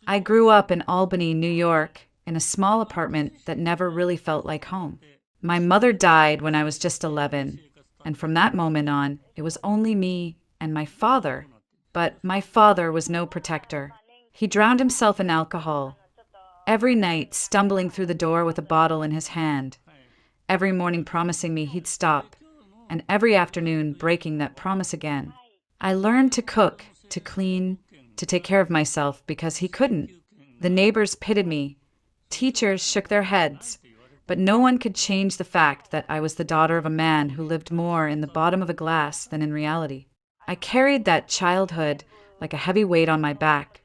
I grew up in Albany, New York, in a small apartment that never really felt like home. My mother died when I was just 11, and from that moment on, it was only me and my father. But my father was no protector. He drowned himself in alcohol, every night stumbling through the door with a bottle in his hand, every morning promising me he'd stop, and every afternoon breaking that promise again. I learned to cook, to clean, to take care of myself because he couldn't. The neighbors pitied me. Teachers shook their heads. But no one could change the fact that I was the daughter of a man who lived more in the bottom of a glass than in reality. I carried that childhood like a heavy weight on my back,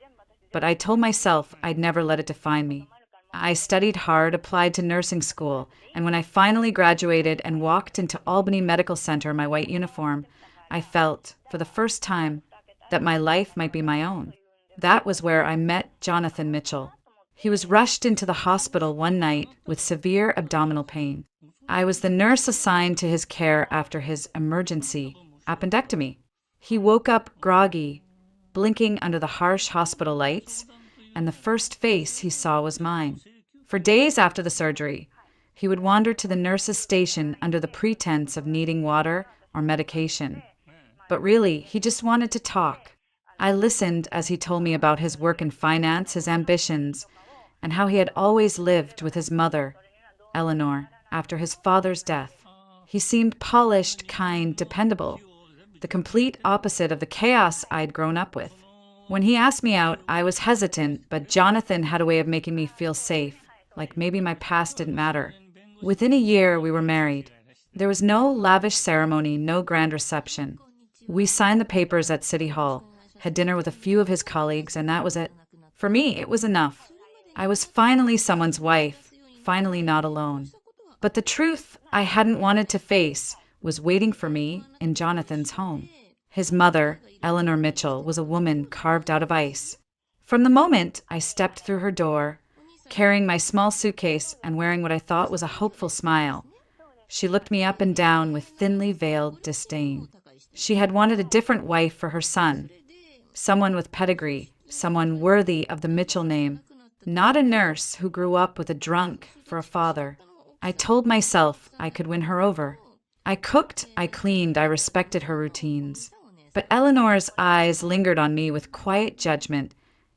but I told myself I'd never let it define me. I studied hard, applied to nursing school, and when I finally graduated and walked into Albany Medical Center in my white uniform, I felt, for the first time, that my life might be my own. That was where I met Jonathan Mitchell. He was rushed into the hospital one night with severe abdominal pain. I was the nurse assigned to his care after his emergency appendectomy. He woke up groggy, blinking under the harsh hospital lights, and the first face he saw was mine. For days after the surgery, he would wander to the nurse's station under the pretense of needing water or medication. But really, he just wanted to talk. I listened as he told me about his work in finance, his ambitions, and how he had always lived with his mother, Eleanor, after his father's death. He seemed polished, kind, dependable, the complete opposite of the chaos I'd grown up with. When he asked me out, I was hesitant, but Jonathan had a way of making me feel safe, like maybe my past didn't matter. Within a year, we were married. There was no lavish ceremony, no grand reception. We signed the papers at City Hall, had dinner with a few of his colleagues, and that was it. For me, it was enough. I was finally someone's wife, finally not alone. But the truth I hadn't wanted to face was waiting for me in Jonathan's home. His mother, Eleanor Mitchell, was a woman carved out of ice. From the moment I stepped through her door, carrying my small suitcase and wearing what I thought was a hopeful smile, she looked me up and down with thinly veiled disdain. She had wanted a different wife for her son, someone with pedigree, someone worthy of the Mitchell name, not a nurse who grew up with a drunk for a father. I told myself I could win her over. I cooked, I cleaned, I respected her routines. But Eleanor's eyes lingered on me with quiet judgment,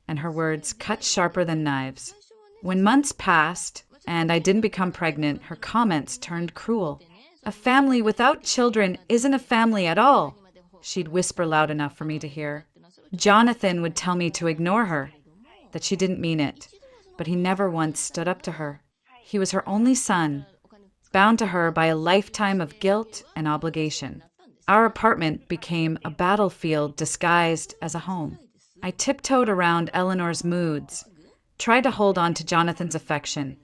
and her words cut sharper than knives. When months passed, and I didn't become pregnant, her comments turned cruel. "A family without children isn't a family at all," she'd whisper loud enough for me to hear. Jonathan would tell me to ignore her, that she didn't mean it, but he never once stood up to her. He was her only son, bound to her by a lifetime of guilt and obligation. Our apartment became a battlefield disguised as a home. I tiptoed around Eleanor's moods, tried to hold on to Jonathan's affection,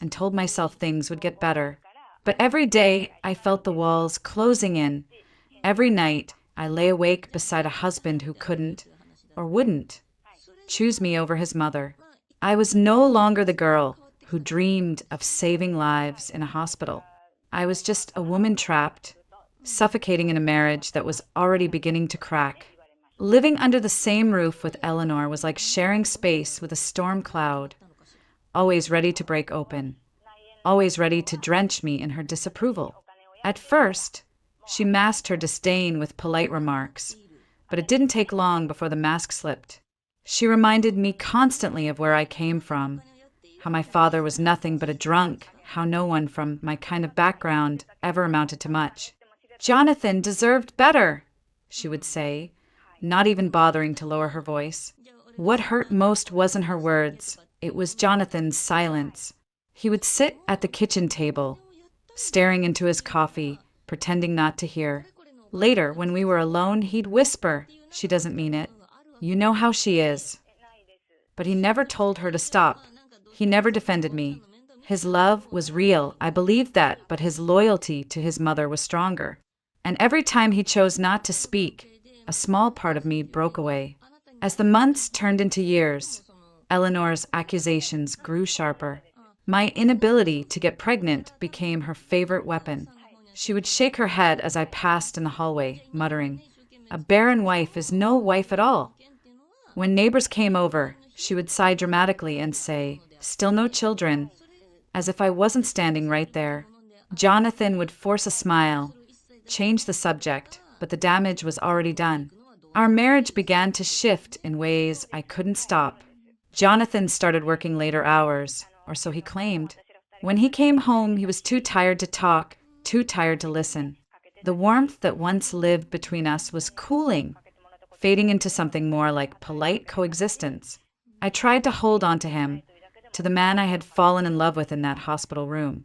and told myself things would get better. But every day I felt the walls closing in. Every night I lay awake beside a husband who couldn't, or wouldn't, choose me over his mother. I was no longer the girl who dreamed of saving lives in a hospital. I was just a woman trapped, suffocating in a marriage that was already beginning to crack. Living under the same roof with Eleanor was like sharing space with a storm cloud, always ready to break open, always ready to drench me in her disapproval. At first, she masked her disdain with polite remarks, but it didn't take long before the mask slipped. She reminded me constantly of where I came from, how my father was nothing but a drunk, how no one from my kind of background ever amounted to much. "Jonathan deserved better," she would say, not even bothering to lower her voice. What hurt most wasn't her words, it was Jonathan's silence. He would sit at the kitchen table, staring into his coffee, pretending not to hear. Later, when we were alone, he'd whisper, "She doesn't mean it. You know how she is." But he never told her to stop. He never defended me. His love was real, I believed that, but his loyalty to his mother was stronger. And every time he chose not to speak, a small part of me broke away. As the months turned into years, Eleanor's accusations grew sharper. My inability to get pregnant became her favorite weapon. She would shake her head as I passed in the hallway, muttering, "A barren wife is no wife at all." When neighbors came over, She would sigh dramatically and say, "Still no children," as if I wasn't standing right there. Jonathan would force a smile, change the subject, but the damage was already done. Our marriage began to shift in ways I couldn't stop. Jonathan started working later hours, or so he claimed. When he came home, he was too tired to talk, too tired to listen. The warmth that once lived between us was cooling, fading into something more like polite coexistence. I tried to hold on to him, to the man I had fallen in love with in that hospital room.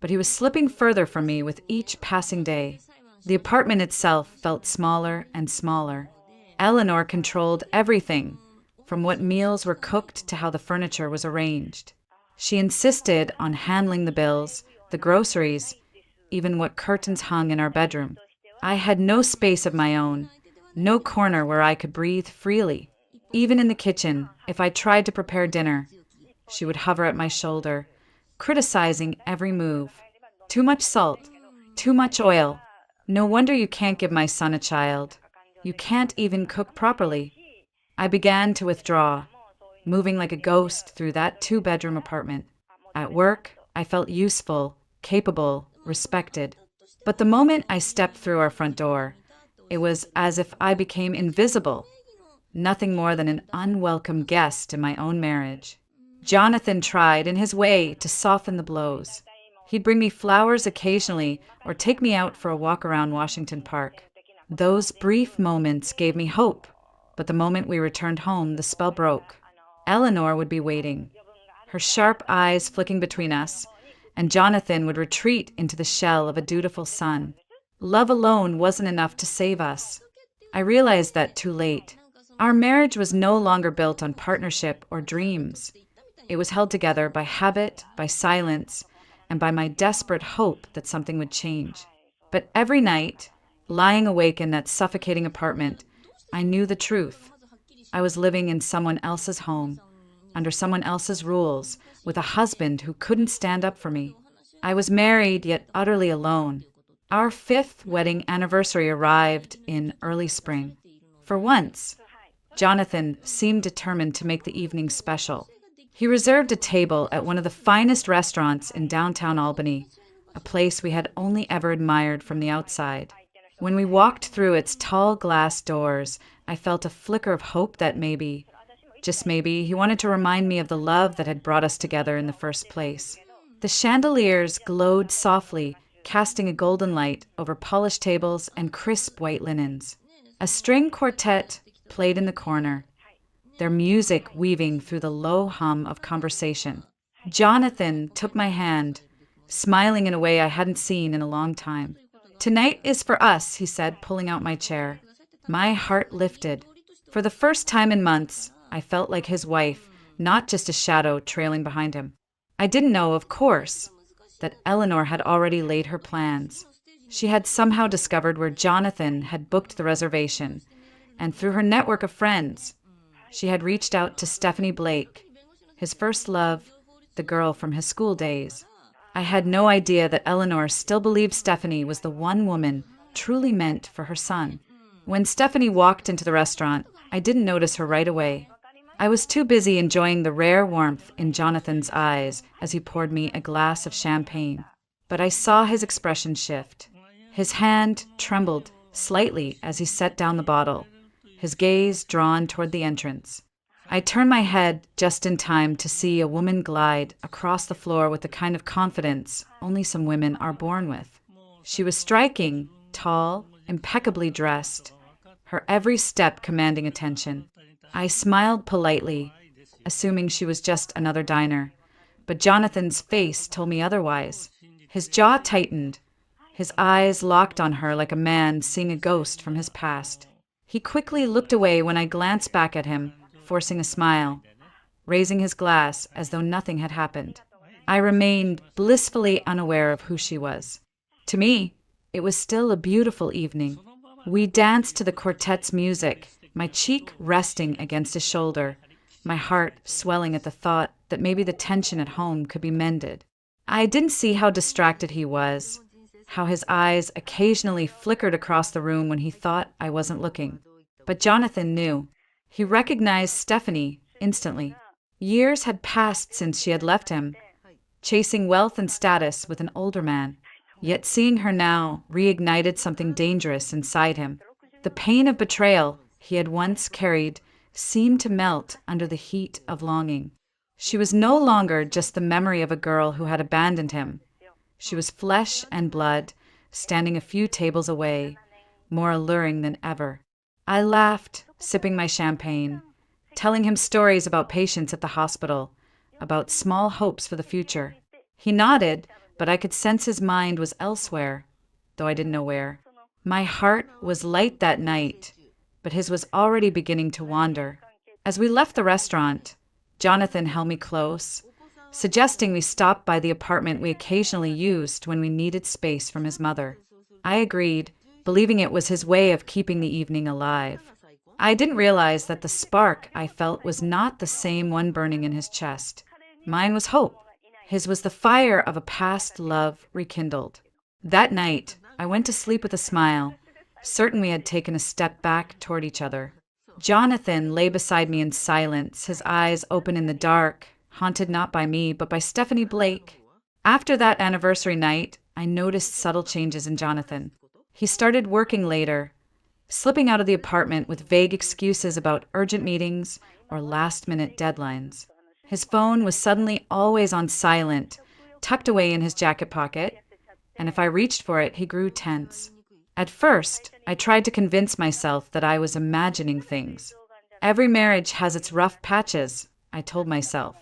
But he was slipping further from me with each passing day. The apartment itself felt smaller and smaller. Eleanor controlled everything, from what meals were cooked to how the furniture was arranged. She insisted on handling the bills, the groceries, even what curtains hung in our bedroom. I had no space of my own, no corner where I could breathe freely. Even in the kitchen, if I tried to prepare dinner, she would hover at my shoulder, criticizing every move. Too much salt, too much oil. No wonder you can't give my son a child. You can't even cook properly. I began to withdraw, moving like a ghost through that two-bedroom apartment. At work, I felt useful, capable, respected. But the moment I stepped through our front door, it was as if I became invisible, nothing more than an unwelcome guest in my own marriage. Jonathan tried, in his way, to soften the blows. He'd bring me flowers occasionally or take me out for a walk around Washington Park. Those brief moments gave me hope, but the moment we returned home, the spell broke. Eleanor would be waiting, her sharp eyes flicking between us, and Jonathan would retreat into the shell of a dutiful son. Love alone wasn't enough to save us. I realized that too late. Our marriage was no longer built on partnership or dreams. It was held together by habit, by silence, and by my desperate hope that something would change. But every night, lying awake in that suffocating apartment, I knew the truth. I was living in someone else's home, under someone else's rules, with a husband who couldn't stand up for me. I was married, yet utterly alone. Our 5th wedding anniversary arrived in early spring. For once, Jonathan seemed determined to make the evening special. He reserved a table at one of the finest restaurants in downtown Albany, a place we had only ever admired from the outside. When we walked through its tall glass doors, I felt a flicker of hope that maybe, just maybe, he wanted to remind me of the love that had brought us together in the first place. The chandeliers glowed softly, casting a golden light over polished tables and crisp white linens. A string quartet played in the corner, their music weaving through the low hum of conversation. Jonathan took my hand, smiling in a way I hadn't seen in a long time. "Tonight is for us," he said, pulling out my chair. My heart lifted. For the first time in months, I felt like his wife, not just a shadow trailing behind him. I didn't know, of course, that Eleanor had already laid her plans. She had somehow discovered where Jonathan had booked the reservation, and through her network of friends, she had reached out to Stephanie Blake, his first love, the girl from his school days. I had no idea that Eleanor still believed Stephanie was the one woman truly meant for her son. When Stephanie walked into the restaurant, I didn't notice her right away. I was too busy enjoying the rare warmth in Jonathan's eyes as he poured me a glass of champagne. But I saw his expression shift. His hand trembled slightly as he set down the bottle, his gaze drawn toward the entrance. I turned my head just in time to see a woman glide across the floor with the kind of confidence only some women are born with. She was striking, tall, impeccably dressed, her every step commanding attention. I smiled politely, assuming she was just another diner, but Jonathan's face told me otherwise. His jaw tightened, his eyes locked on her like a man seeing a ghost from his past. He quickly looked away when I glanced back at him, forcing a smile, raising his glass as though nothing had happened. I remained blissfully unaware of who she was. To me, it was still a beautiful evening. We danced to the quartet's music, my cheek resting against his shoulder, my heart swelling at the thought that maybe the tension at home could be mended. I didn't see how distracted he was, how his eyes occasionally flickered across the room when he thought I wasn't looking. But Jonathan knew. He recognized Stephanie instantly. Years had passed since she had left him, chasing wealth and status with an older man. Yet seeing her now reignited something dangerous inside him. The pain of betrayal he had once carried seemed to melt under the heat of longing. She was no longer just the memory of a girl who had abandoned him. She was flesh and blood, standing a few tables away, more alluring than ever. I laughed, sipping my champagne, telling him stories about patients at the hospital, about small hopes for the future. He nodded, but I could sense his mind was elsewhere, though I didn't know where. My heart was light that night, but his was already beginning to wander. As we left the restaurant, Jonathan held me close, suggesting we stop by the apartment we occasionally used when we needed space from his mother. I agreed, believing it was his way of keeping the evening alive. I didn't realize that the spark I felt was not the same one burning in his chest. Mine was hope. His was the fire of a past love rekindled. That night, I went to sleep with a smile, certain we had taken a step back toward each other. Jonathan lay beside me in silence, his eyes open in the dark, haunted not by me, but by Stephanie Blake. After that anniversary night, I noticed subtle changes in Jonathan. He started working later, slipping out of the apartment with vague excuses about urgent meetings or last-minute deadlines. His phone was suddenly always on silent, tucked away in his jacket pocket, and if I reached for it, he grew tense. At first, I tried to convince myself that I was imagining things. Every marriage has its rough patches, I told myself.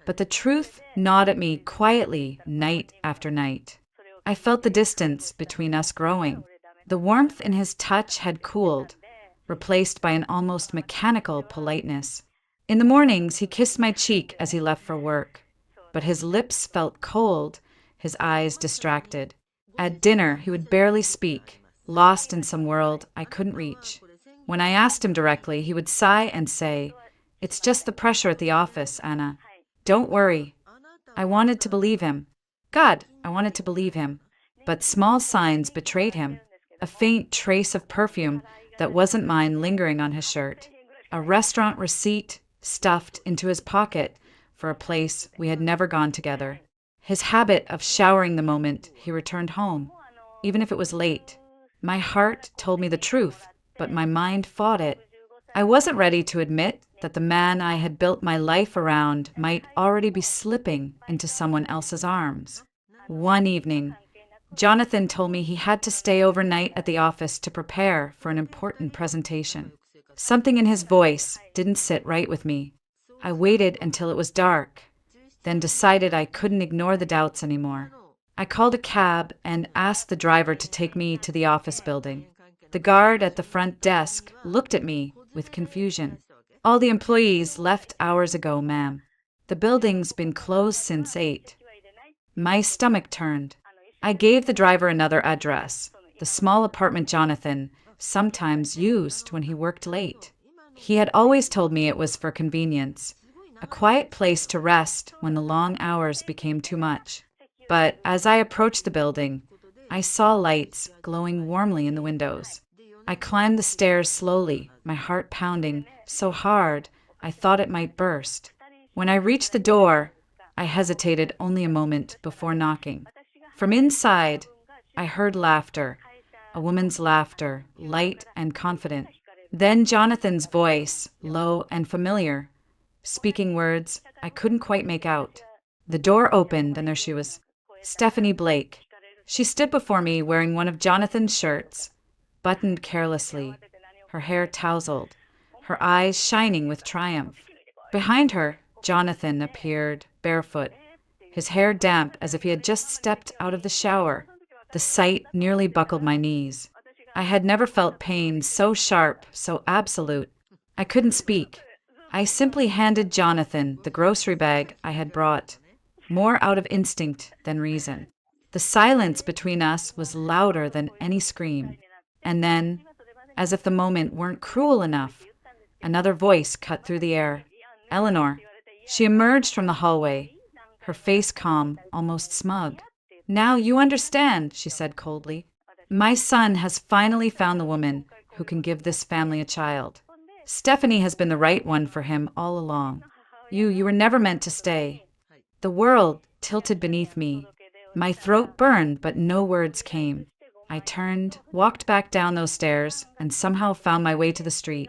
But the truth gnawed at me quietly night after night. I felt the distance between us growing. The warmth in his touch had cooled, replaced by an almost mechanical politeness. In the mornings, he kissed my cheek as he left for work, but his lips felt cold, his eyes distracted. At dinner, he would barely speak, lost in some world I couldn't reach. When I asked him directly, he would sigh and say, "It's just the pressure at the office, Anna. Don't worry." I wanted to believe him. God, I wanted to believe him. But small signs betrayed him. A faint trace of perfume that wasn't mine lingering on his shirt. A restaurant receipt stuffed into his pocket for a place we had never gone together. His habit of showering the moment he returned home, even if it was late. My heart told me the truth, but my mind fought it. I wasn't ready to admit that the man I had built my life around might already be slipping into someone else's arms. One evening, Jonathan told me he had to stay overnight at the office to prepare for an important presentation. Something in his voice didn't sit right with me. I waited until it was dark, then decided I couldn't ignore the doubts anymore. I called a cab and asked the driver to take me to the office building. The guard at the front desk looked at me with confusion. "All the employees left hours ago, ma'am. The building's been closed since 8. My stomach turned. I gave the driver another address, the small apartment Jonathan sometimes used when he worked late. He had always told me it was for convenience, a quiet place to rest when the long hours became too much. But as I approached the building, I saw lights glowing warmly in the windows. I climbed the stairs slowly, my heart pounding so hard I thought it might burst. When I reached the door, I hesitated only a moment before knocking. From inside, I heard laughter, a woman's laughter, light and confident. Then Jonathan's voice, low and familiar, speaking words I couldn't quite make out. The door opened and there she was, Stephanie Blake. She stood before me wearing one of Jonathan's shirts, buttoned carelessly, her hair tousled, her eyes shining with triumph. Behind her, Jonathan appeared barefoot, his hair damp as if he had just stepped out of the shower. The sight nearly buckled my knees. I had never felt pain so sharp, so absolute. I couldn't speak. I simply handed Jonathan the grocery bag I had brought, more out of instinct than reason. The silence between us was louder than any scream. And then, as if the moment weren't cruel enough, another voice cut through the air. Eleanor. She emerged from the hallway, her face calm, almost smug. "Now you understand," she said coldly. "My son has finally found the woman who can give this family a child." Stephanie has been the right one for him all along. You were never meant to stay. The world tilted beneath me. My throat burned, but no words came. I turned, walked back down those stairs, and somehow found my way to the street.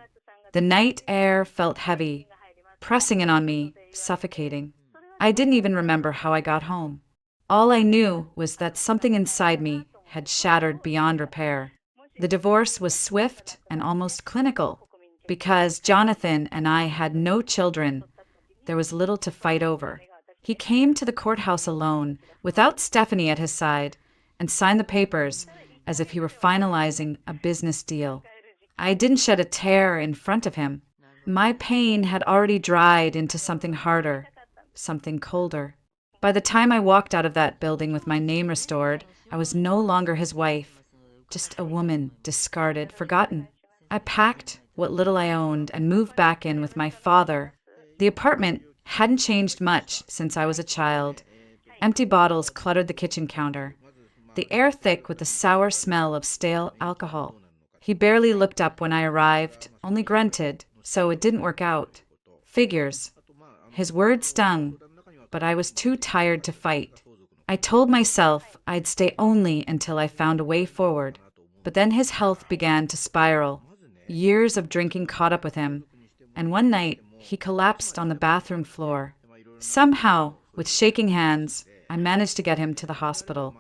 The night air felt heavy, pressing in on me, suffocating. I didn't even remember how I got home. All I knew was that something inside me had shattered beyond repair. The divorce was swift and almost clinical. Because Jonathan and I had no children, there was little to fight over. He came to the courthouse alone, without Stephanie at his side, and signed the papers as if he were finalizing a business deal. I didn't shed a tear in front of him. My pain had already dried into something harder, something colder. By the time I walked out of that building with my name restored, I was no longer his wife, just a woman, discarded, forgotten. I packed what little I owned and moved back in with my father. The apartment hadn't changed much since I was a child. Empty bottles cluttered the kitchen counter, the air thick with the sour smell of stale alcohol. He barely looked up when I arrived, only grunted, so it didn't work out. Figures. His words stung, but I was too tired to fight. I told myself I'd stay only until I found a way forward. But then his health began to spiral. Years of drinking caught up with him, and one night he collapsed on the bathroom floor. Somehow, with shaking hands, I managed to get him to the hospital.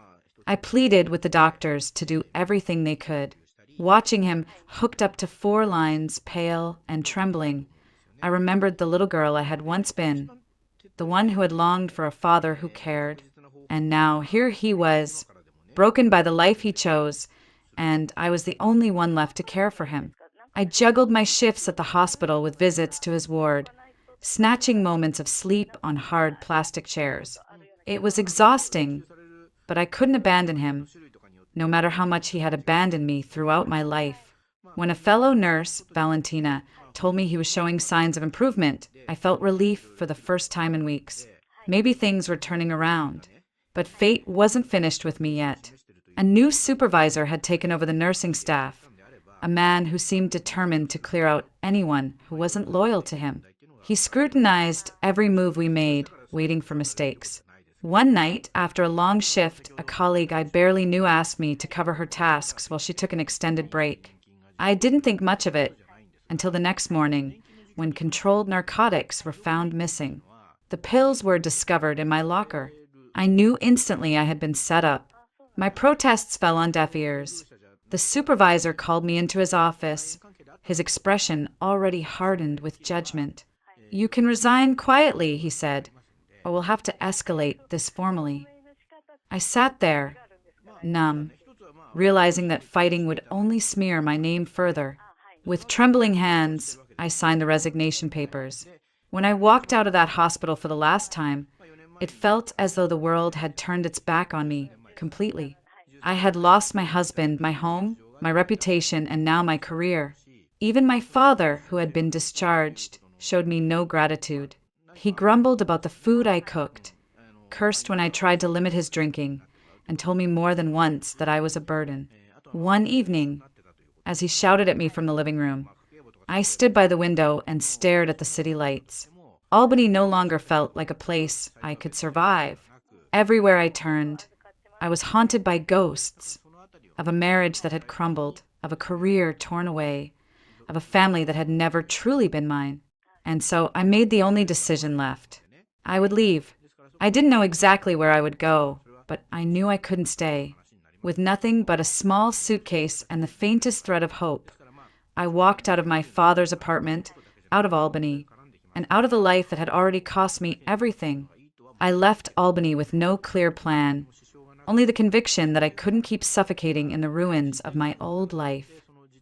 I pleaded with the doctors to do everything they could. Watching him hooked up to 4 lines, pale and trembling, I remembered the little girl I had once been, the one who had longed for a father who cared. And now here he was, broken by the life he chose, and I was the only one left to care for him. I juggled my shifts at the hospital with visits to his ward, snatching moments of sleep on hard plastic chairs. It was exhausting, but I couldn't abandon him, no matter how much he had abandoned me throughout my life. When a fellow nurse, Valentina, told me he was showing signs of improvement, I felt relief for the first time in weeks. Maybe things were turning around. But fate wasn't finished with me yet. A new supervisor had taken over the nursing staff, a man who seemed determined to clear out anyone who wasn't loyal to him. He scrutinized every move we made, waiting for mistakes. One night, after a long shift, a colleague I barely knew asked me to cover her tasks while she took an extended break. I didn't think much of it until the next morning, when controlled narcotics were found missing. The pills were discovered in my locker. I knew instantly I had been set up. My protests fell on deaf ears. The supervisor called me into his office, his expression already hardened with judgment. "You can resign quietly," he said, "or we'll have to escalate this formally." I sat there, numb, realizing that fighting would only smear my name further. With trembling hands, I signed the resignation papers. When I walked out of that hospital for the last time, it felt as though the world had turned its back on me completely. I had lost my husband, my home, my reputation, and now my career. Even my father, who had been discharged, showed me no gratitude. He grumbled about the food I cooked, cursed when I tried to limit his drinking, and told me more than once that I was a burden. One evening, as he shouted at me from the living room, I stood by the window and stared at the city lights. Albany no longer felt like a place I could survive. Everywhere I turned, I was haunted by ghosts of a marriage that had crumbled, of a career torn away, of a family that had never truly been mine. And so I made the only decision left. I would leave. I didn't know exactly where I would go, but I knew I couldn't stay. With nothing but a small suitcase and the faintest thread of hope, I walked out of my father's apartment, out of Albany, and out of the life that had already cost me everything. I left Albany with no clear plan, only the conviction that I couldn't keep suffocating in the ruins of my old life.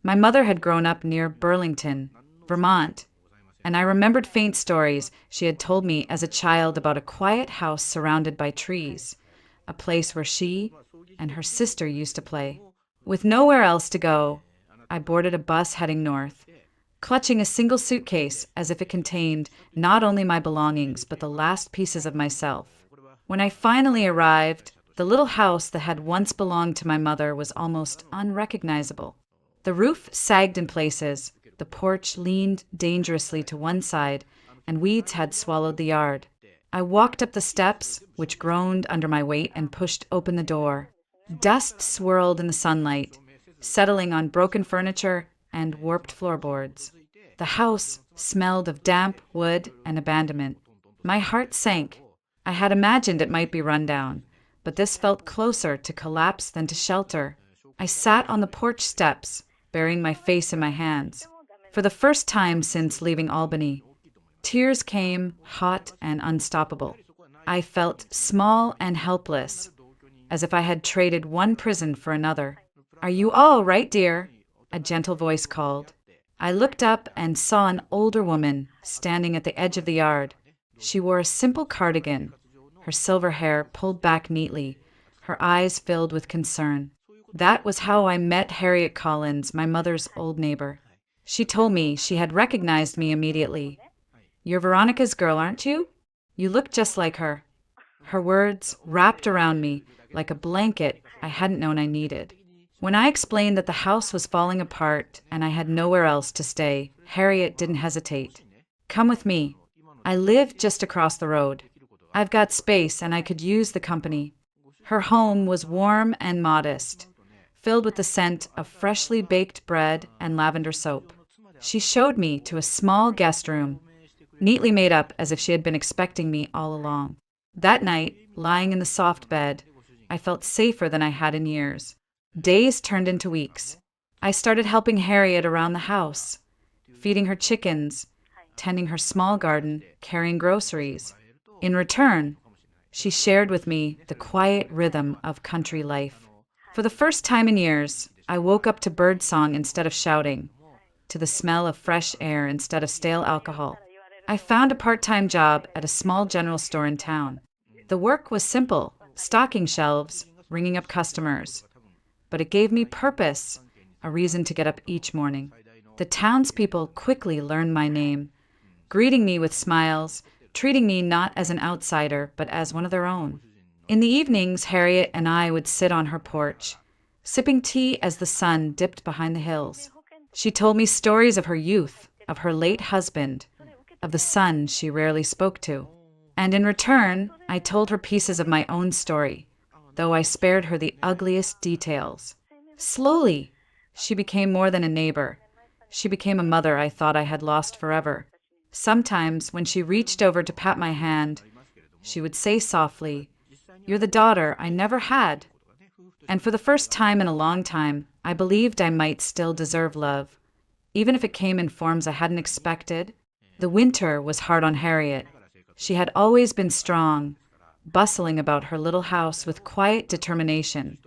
My mother had grown up near Burlington, Vermont, and I remembered faint stories she had told me as a child about a quiet house surrounded by trees, a place where she and her sister used to play. With nowhere else to go, I boarded a bus heading north, clutching a single suitcase as if it contained not only my belongings but the last pieces of myself. When I finally arrived, the little house that had once belonged to my mother was almost unrecognizable. The roof sagged in places, The porch leaned dangerously to one side, and weeds had swallowed the yard. I walked up the steps, which groaned under my weight, and pushed open the door. Dust swirled in the sunlight, settling on broken furniture and warped floorboards. The house smelled of damp wood and abandonment. My heart sank. I had imagined it might be run down, but this felt closer to collapse than to shelter. I sat on the porch steps, burying my face in my hands. For the first time since leaving Albany, tears came, hot and unstoppable. I felt small and helpless, as if I had traded one prison for another. "Are you all right, dear?" a gentle voice called. I looked up and saw an older woman standing at the edge of the yard. She wore a simple cardigan, her silver hair pulled back neatly, her eyes filled with concern. That was how I met Harriet Collins, my mother's old neighbor. She told me she had recognized me immediately. "You're Veronica's girl, aren't you? You look just like her." Her words wrapped around me like a blanket I hadn't known I needed. When I explained that the house was falling apart and I had nowhere else to stay, Harriet didn't hesitate. "Come with me. I live just across the road. I've got space and I could use the company." Her home was warm and modest, filled with the scent of freshly baked bread and lavender soap. She showed me to a small guest room, neatly made up as if she had been expecting me all along. That night, lying in the soft bed, I felt safer than I had in years. Days turned into weeks. I started helping Harriet around the house, feeding her chickens, tending her small garden, carrying groceries. In return, she shared with me the quiet rhythm of country life. For the first time in years, I woke up to birdsong instead of shouting, to the smell of fresh air instead of stale alcohol. I found a part-time job at a small general store in town. The work was simple, stocking shelves, ringing up customers. But it gave me purpose, a reason to get up each morning. The townspeople quickly learned my name, greeting me with smiles, treating me not as an outsider, but as one of their own. In the evenings, Harriet and I would sit on her porch, sipping tea as the sun dipped behind the hills. She told me stories of her youth, of her late husband, of the son she rarely spoke to. And in return, I told her pieces of my own story, though I spared her the ugliest details. Slowly, she became more than a neighbor. She became a mother I thought I had lost forever. Sometimes, when she reached over to pat my hand, she would say softly, "You're the daughter I never had." And for the first time in a long time, I believed I might still deserve love, even if it came in forms I hadn't expected. The winter was hard on Harriet. She had always been strong, bustling about her little house with quiet determination,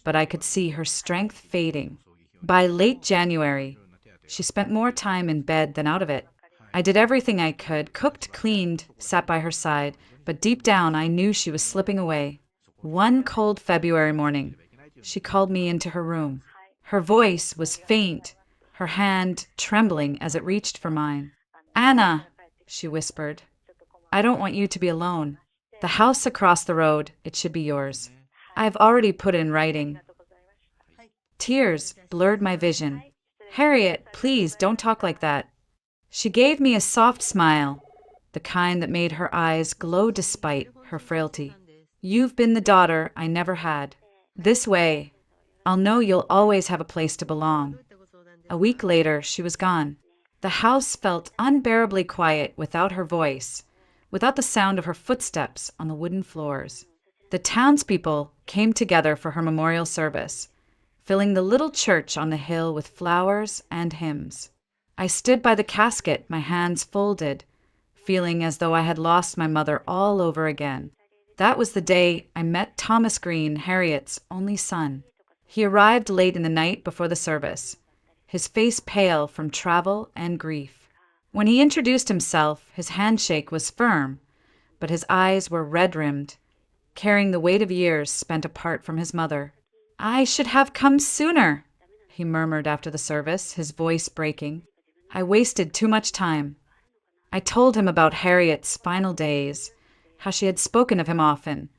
but I could see her strength fading. By late January, she spent more time in bed than out of it. I did everything I could, cooked, cleaned, sat by her side, but deep down I knew she was slipping away. One cold February morning, she called me into her room. Her voice was faint, her hand trembling as it reached for mine. "Anna," she whispered, "I don't want you to be alone. The house across the road, it should be yours. I've already put it in writing." Tears blurred my vision. "Harriet, please don't talk like that." She gave me a soft smile, the kind that made her eyes glow despite her frailty. "You've been the daughter I never had. This way, I'll know you'll always have a place to belong." A week later, she was gone. The house felt unbearably quiet without her voice, without the sound of her footsteps on the wooden floors. The townspeople came together for her memorial service, filling the little church on the hill with flowers and hymns. I stood by the casket, my hands folded, feeling as though I had lost my mother all over again. That was the day I met Thomas Green, Harriet's only son. He arrived late in the night before the service, his face pale from travel and grief. When he introduced himself, his handshake was firm, but his eyes were red-rimmed, carrying the weight of years spent apart from his mother. "I should have come sooner," he murmured after the service, his voice breaking. "I wasted too much time." I told him about Harriet's final days, how she had spoken of him often,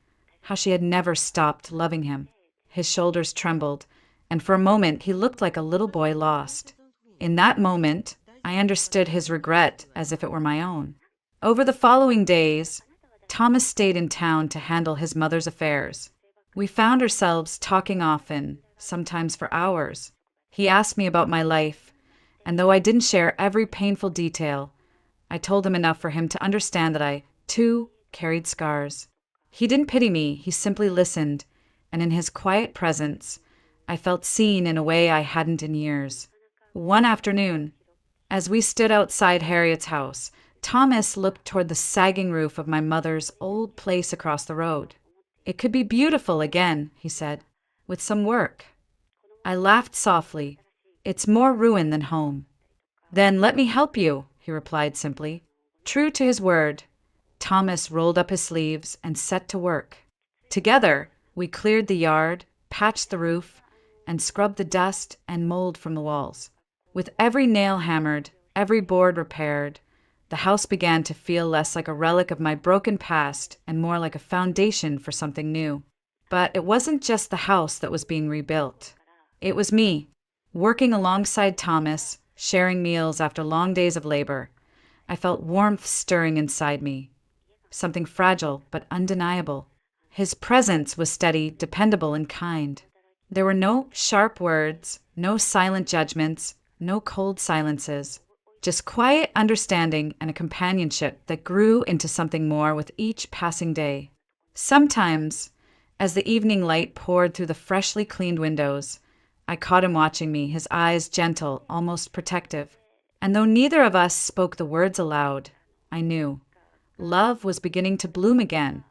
how she had never stopped loving him. His shoulders trembled, and for a moment he looked like a little boy lost. In that moment, I understood his regret as if it were my own. Over the following days, Thomas stayed in town to handle his mother's affairs. We found ourselves talking often, sometimes for hours. He asked me about my life, and though I didn't share every painful detail, I told him enough for him to understand that I, too, carried scars. He didn't pity me, he simply listened, and in his quiet presence, I felt seen in a way I hadn't in years. One afternoon, as we stood outside Harriet's house, Thomas looked toward the sagging roof of my mother's old place across the road. "It could be beautiful again," he said, "with some work." I laughed softly. "It's more ruin than home." "Then let me help you," he replied simply. True to his word, Thomas rolled up his sleeves and set to work. Together, we cleared the yard, patched the roof, and scrubbed the dust and mold from the walls. With every nail hammered, every board repaired, the house began to feel less like a relic of my broken past and more like a foundation for something new. But it wasn't just the house that was being rebuilt. It was me, working alongside Thomas, sharing meals after long days of labor. I felt warmth stirring inside me, something fragile but undeniable. His presence was steady, dependable, and kind. There were no sharp words, no silent judgments, no cold silences. Just quiet understanding and a companionship that grew into something more with each passing day. Sometimes, as the evening light poured through the freshly cleaned windows, I caught him watching me, his eyes gentle, almost protective. And though neither of us spoke the words aloud, I knew. Love was beginning to bloom again,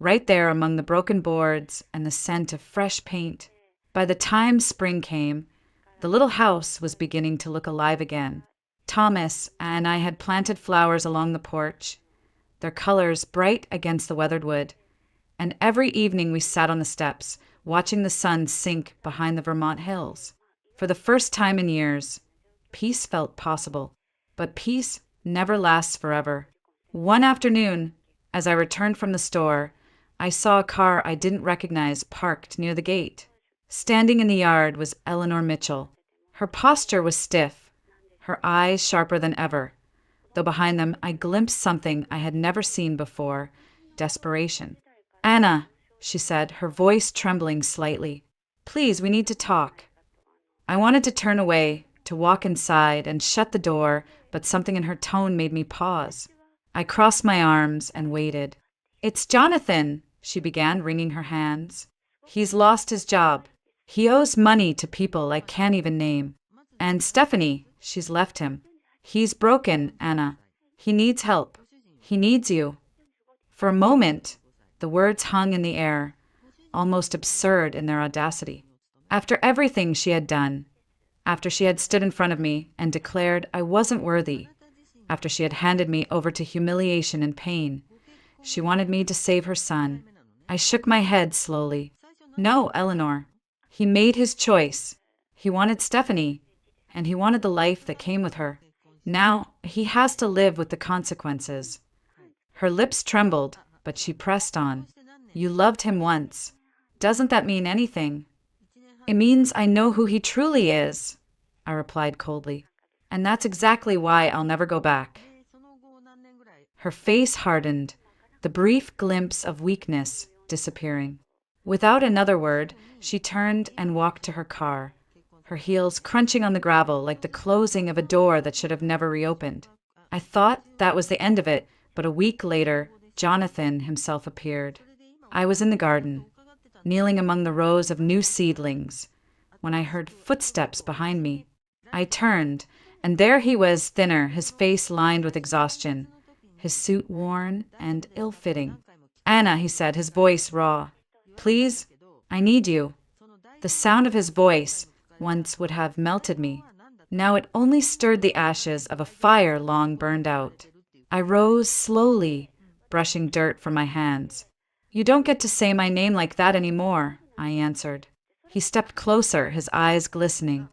right there among the broken boards and the scent of fresh paint. By the time spring came, the little house was beginning to look alive again. Thomas and I had planted flowers along the porch, their colors bright against the weathered wood, and every evening we sat on the steps, watching the sun sink behind the Vermont hills. For the first time in years, peace felt possible, but peace never lasts forever. One afternoon, as I returned from the store, I saw a car I didn't recognize parked near the gate. Standing in the yard was Eleanor Mitchell. Her posture was stiff, her eyes sharper than ever, though behind them I glimpsed something I had never seen before, desperation. "Anna," she said, her voice trembling slightly, "please, we need to talk." I wanted to turn away, to walk inside and shut the door, but something in her tone made me pause. I crossed my arms and waited. "It's Jonathan," she began, wringing her hands. "He's lost his job. He owes money to people I can't even name. And Stephanie, she's left him. He's broken, Anna. He needs help. He needs you." For a moment, the words hung in the air, almost absurd in their audacity. After everything she had done, after she had stood in front of me and declared I wasn't worthy, after she had handed me over to humiliation and pain, she wanted me to save her son. I shook my head slowly. "No, Eleanor. He made his choice. He wanted Stephanie, and he wanted the life that came with her. Now he has to live with the consequences." Her lips trembled, but she pressed on. "You loved him once. Doesn't that mean anything?" "It means I know who he truly is," I replied coldly. "And that's exactly why I'll never go back." Her face hardened, the brief glimpse of weakness disappearing. Without another word, she turned and walked to her car, her heels crunching on the gravel like the closing of a door that should have never reopened. I thought that was the end of it, but a week later, Jonathan himself appeared. I was in the garden, kneeling among the rows of new seedlings, when I heard footsteps behind me. I turned, and there he was, thinner, his face lined with exhaustion, his suit worn and ill-fitting. "Anna," he said, his voice raw. "Please, I need you." The sound of his voice once would have melted me. Now it only stirred the ashes of a fire long burned out. I rose slowly, brushing dirt from my hands. "You don't get to say my name like that anymore," I answered. He stepped closer, his eyes glistening.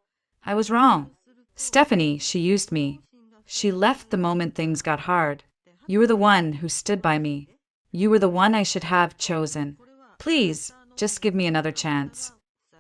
"I was wrong. Stephanie, she used me. She left the moment things got hard. You were the one who stood by me. You were the one I should have chosen. Please, just give me another chance."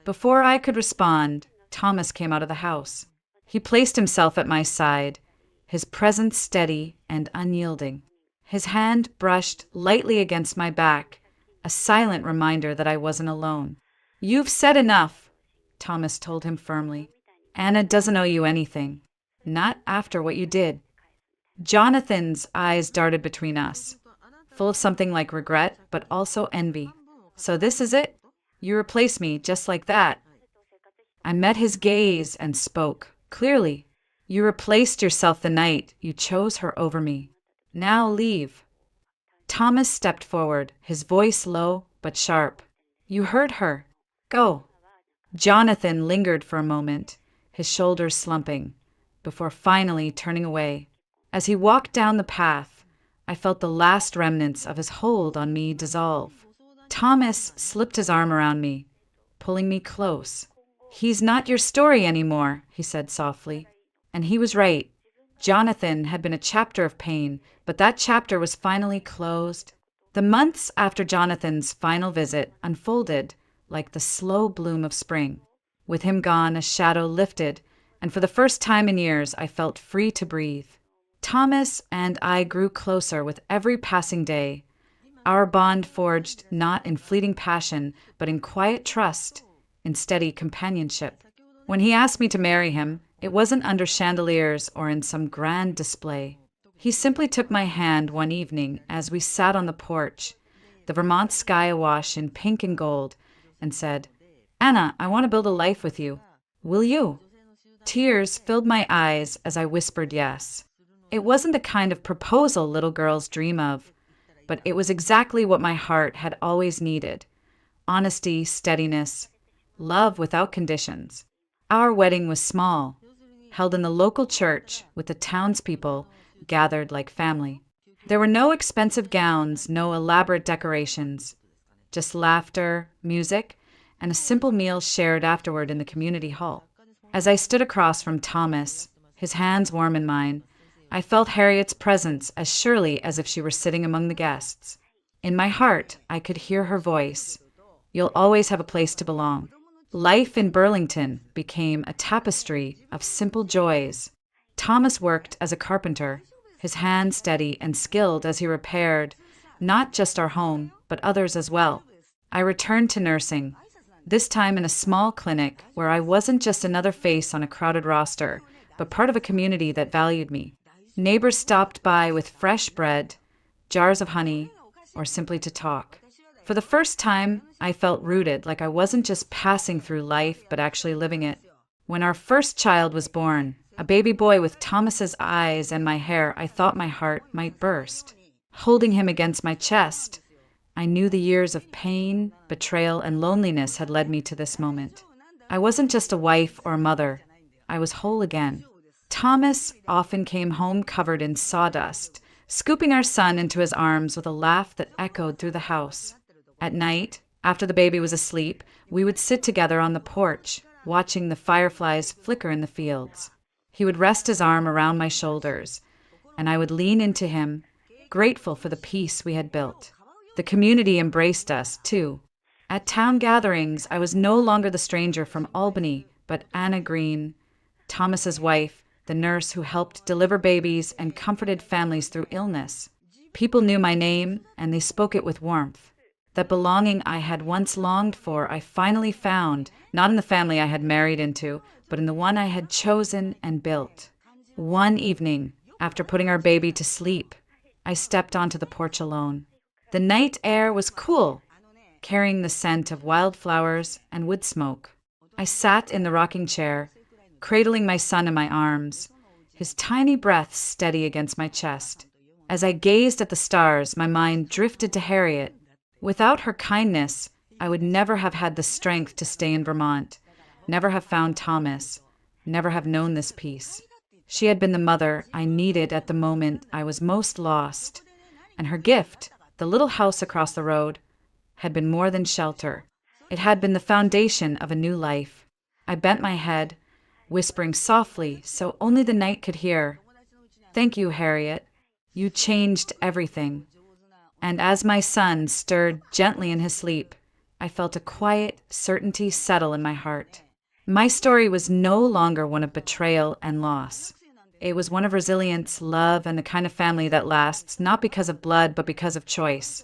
Before I could respond, Thomas came out of the house. He placed himself at my side, his presence steady and unyielding. His hand brushed lightly against my back, a silent reminder that I wasn't alone. "You've said enough," Thomas told him firmly. "Anna doesn't owe you anything. Not after what you did." Jonathan's eyes darted between us, full of something like regret, but also envy. "So this is it? You replace me just like that?" I met his gaze and spoke, clearly. "You replaced yourself the night you chose her over me. Now leave." Thomas stepped forward, his voice low but sharp. "You heard her. Go." Jonathan lingered for a moment, his shoulders slumping, before finally turning away. As he walked down the path, I felt the last remnants of his hold on me dissolve. Thomas slipped his arm around me, pulling me close. "He's not your story anymore," he said softly. And he was right. Jonathan had been a chapter of pain, but that chapter was finally closed. The months after Jonathan's final visit unfolded like the slow bloom of spring. With him gone, a shadow lifted, and for the first time in years, I felt free to breathe. Thomas and I grew closer with every passing day, our bond forged not in fleeting passion, but in quiet trust, in steady companionship. When he asked me to marry him, it wasn't under chandeliers or in some grand display. He simply took my hand one evening as we sat on the porch, the Vermont sky awash in pink and gold, and said, "Anna, I want to build a life with you. Will you?" Tears filled my eyes as I whispered yes. It wasn't the kind of proposal little girls dream of, but it was exactly what my heart had always needed. Honesty, steadiness, love without conditions. Our wedding was small, held in the local church with the townspeople gathered like family. There were no expensive gowns, no elaborate decorations, just laughter, music, and a simple meal shared afterward in the community hall. As I stood across from Thomas, his hands warm in mine, I felt Harriet's presence as surely as if she were sitting among the guests. In my heart, I could hear her voice. "You'll always have a place to belong." Life in Burlington became a tapestry of simple joys. Thomas worked as a carpenter, his hands steady and skilled as he repaired not just our home, but others as well. I returned to nursing, this time in a small clinic where I wasn't just another face on a crowded roster, but part of a community that valued me. Neighbors stopped by with fresh bread, jars of honey, or simply to talk. For the first time, I felt rooted, like I wasn't just passing through life, but actually living it. When our first child was born, a baby boy with Thomas's eyes and my hair, I thought my heart might burst. Holding him against my chest, I knew the years of pain, betrayal, and loneliness had led me to this moment. I wasn't just a wife or a mother. I was whole again. Thomas often came home covered in sawdust, scooping our son into his arms with a laugh that echoed through the house. At night, after the baby was asleep, we would sit together on the porch, watching the fireflies flicker in the fields. He would rest his arm around my shoulders, and I would lean into him, grateful for the peace we had built. The community embraced us, too. At town gatherings, I was no longer the stranger from Albany, but Anna Green, Thomas's wife, the nurse who helped deliver babies and comforted families through illness. People knew my name, and they spoke it with warmth. That belonging I had once longed for, I finally found, not in the family I had married into, but in the one I had chosen and built. One evening, after putting our baby to sleep, I stepped onto the porch alone. The night air was cool, carrying the scent of wildflowers and wood smoke. I sat in the rocking chair, cradling my son in my arms, his tiny breath steady against my chest. As I gazed at the stars, my mind drifted to Harriet. Without her kindness, I would never have had the strength to stay in Vermont, never have found Thomas, never have known this peace. She had been the mother I needed at the moment I was most lost, and her gift, the little house across the road, had been more than shelter. It had been the foundation of a new life. I bent my head, whispering softly so only the night could hear, "Thank you, Harriet. You changed everything." And as my son stirred gently in his sleep, I felt a quiet certainty settle in my heart. My story was no longer one of betrayal and loss. It was one of resilience, love, and the kind of family that lasts, not because of blood, but because of choice.